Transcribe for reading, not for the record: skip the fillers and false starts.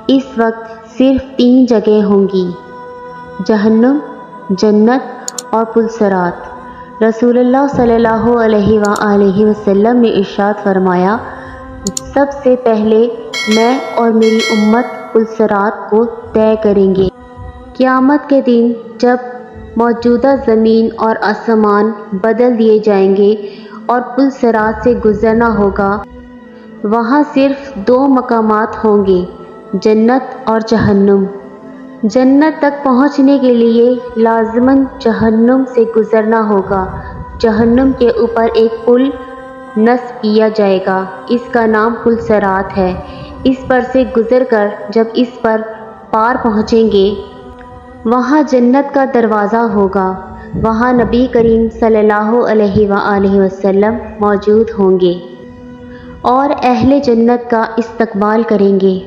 اس وقت صرف 3 جگہ ہوں گی: جہنم، جنت اور پلسرات۔ رسول اللہ صلی اللہ علیہ وآلہ وسلم نے ارشاد فرمایا، سب سے پہلے میں اور میری امت پلسرات کو طے کریں گے۔ قیامت کے دن جب موجودہ زمین اور آسمان بدل دیے جائیں گے اور پلسرات سے گزرنا ہوگا، وہاں صرف 2 مقامات ہوں گے: جنت اور جہنم۔ جنت تک پہنچنے کے لیے لازماً جہنم سے گزرنا ہوگا۔ جہنم کے اوپر ایک پل نصب کیا جائے گا، اس کا نام پلسرات ہے۔ اس پر سے گزر کر جب اس پر پار پہنچیں گے، وہاں جنت کا دروازہ ہوگا، وہاں نبی کریم صلی اللہ علیہ وآلہ وسلم موجود ہوں گے اور اہل جنت کا استقبال کریں گے۔